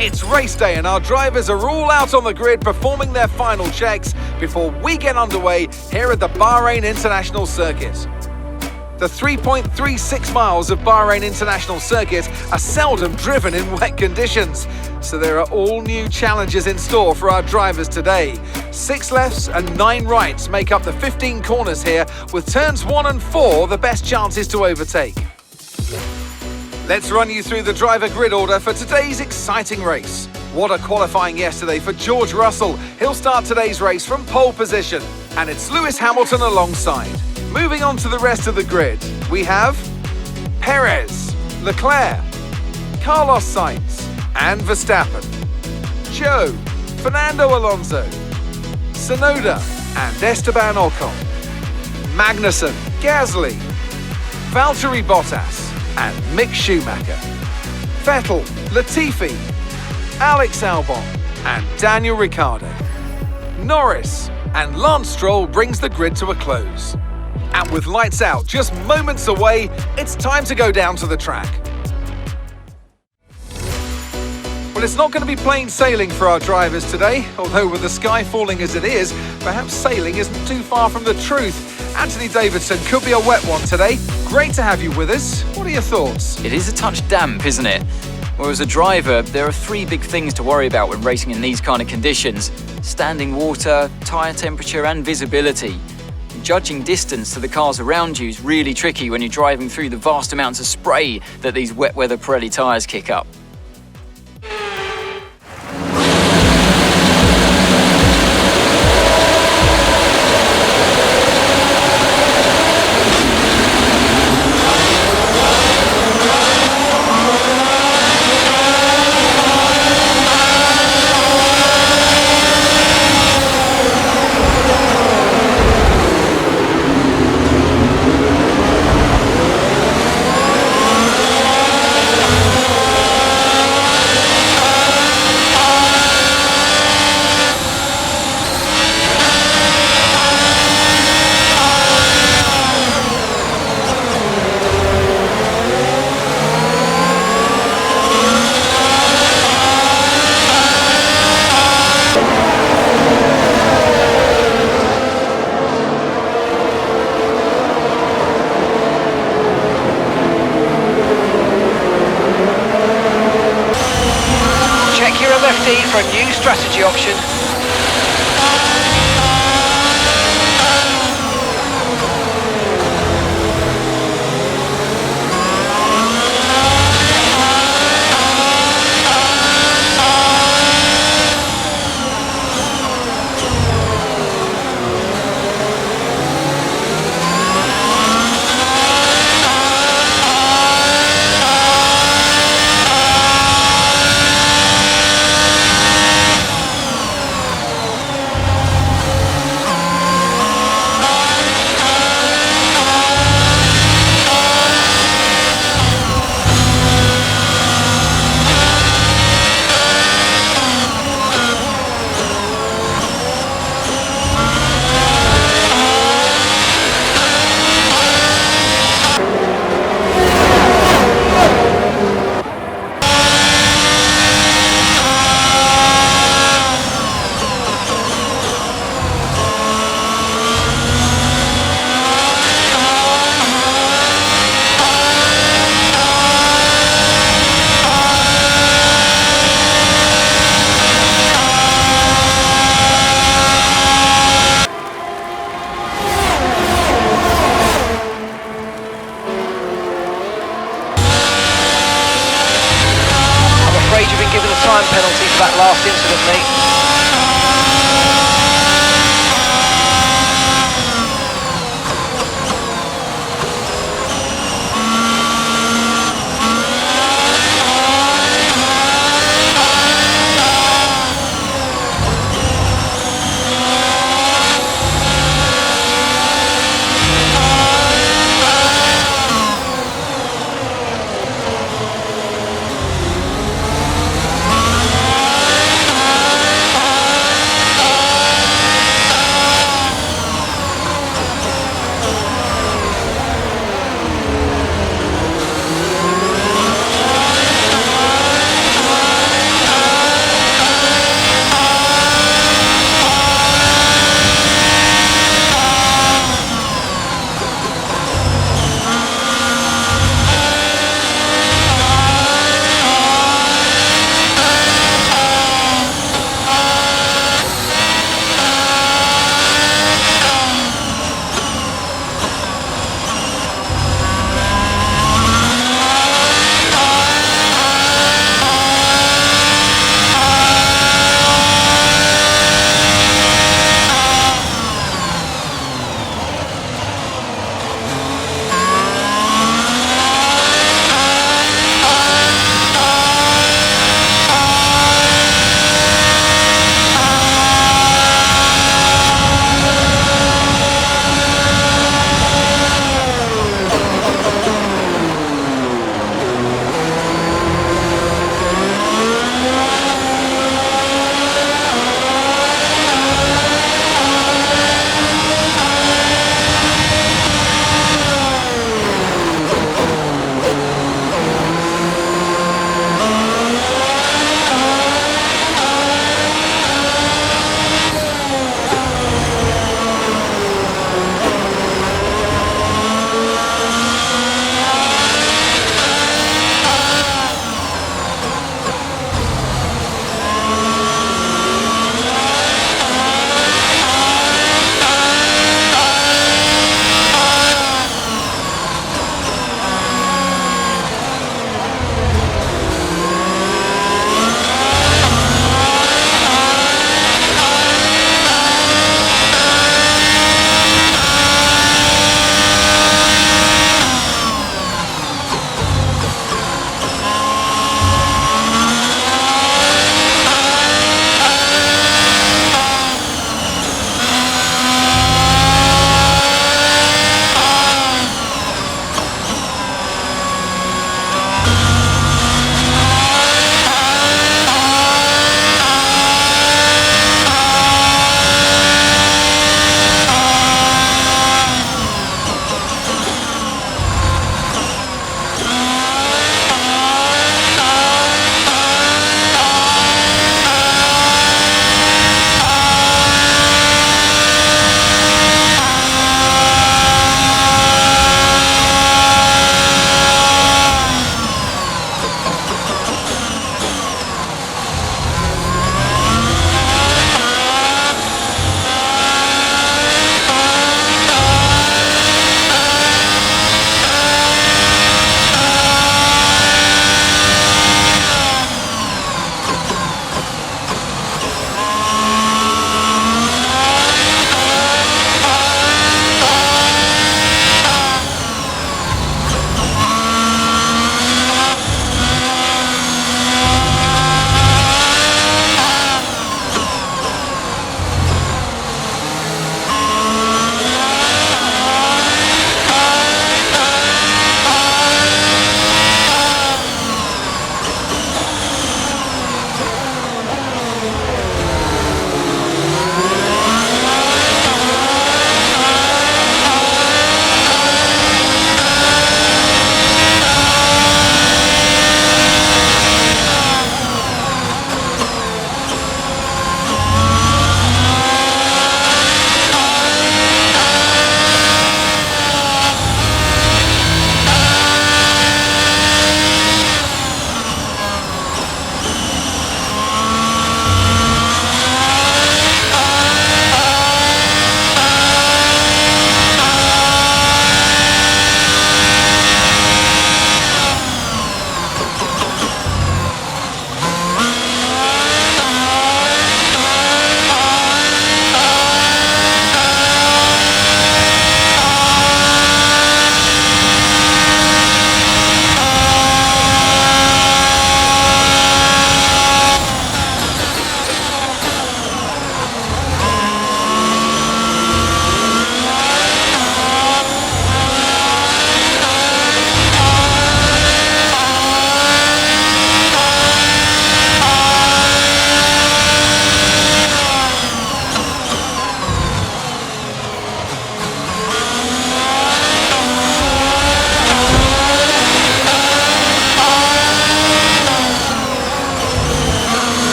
It's race day and our drivers are all out on the grid performing their final checks before we get underway here at the Bahrain International Circuit. The 3.36 miles of Bahrain International Circuit are seldom driven in wet conditions, so there are all new challenges in store for our drivers today. 6 lefts and 9 rights make up the 15 corners here, with turns 1 and 4 the best chances to overtake. Let's run you through the driver grid order for today's exciting race. What a qualifying yesterday for George Russell. He'll start today's race from pole position, and it's Lewis Hamilton alongside. Moving on to the rest of the grid, we have Perez, Leclerc, Carlos Sainz and Verstappen, Joe, Fernando Alonso, Tsunoda and Esteban Ocon, Magnussen, Gasly, Valtteri Bottas and Mick Schumacher, Vettel, Latifi, Alex Albon and Daniel Ricciardo. Norris and Lance Stroll brings the grid to a close. And with lights out just moments away, it's time to go down to the track. Well, it's not going to be plain sailing for our drivers today, although with the sky falling as it is, perhaps sailing isn't too far from the truth. Anthony Davidson, could be a wet one today. Great to have you with us. What are your thoughts? It is a touch damp, isn't it? Well, as a driver, there are 3 big things to worry about when racing in these kind of conditions: standing water, tyre temperature and visibility. Judging distance to the cars around you is really tricky when you're driving through the vast amounts of spray that these wet weather Pirelli tyres kick up. For a new strategy option. You've been given a time penalty for that last incident, mate.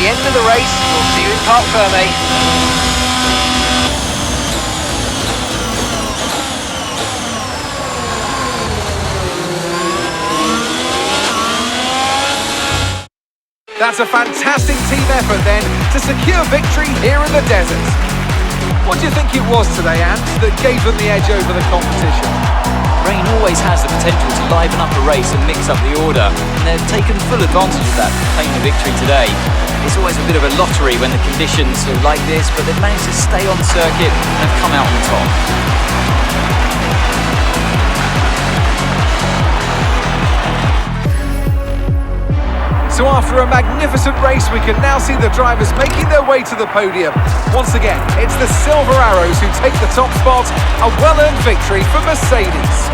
the end of the race. We'll see you in Parc Fermé. That's a fantastic team effort then to secure victory here in the desert. What do you think it was today, Ant, that gave them the edge over the competition? Rain always has the potential to liven up a race and mix up the order, and they've taken full advantage of that to claim the victory today. It's always a bit of a lottery when the conditions are like this, but they've managed to stay on circuit and have come out on top. So after a magnificent race, we can now see the drivers making their way to the podium. Once again, it's the Silver Arrows who take the top spot, a well-earned victory for Mercedes.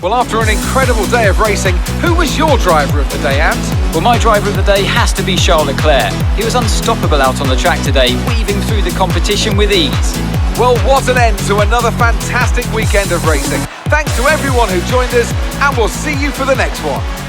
Well, after an incredible day of racing, who was your driver of the day, Ant? Well, my driver of the day has to be Charles Leclerc. He was unstoppable out on the track today, weaving through the competition with ease. Well, what an end to another fantastic weekend of racing. Thanks to everyone who joined us, and we'll see you for the next one.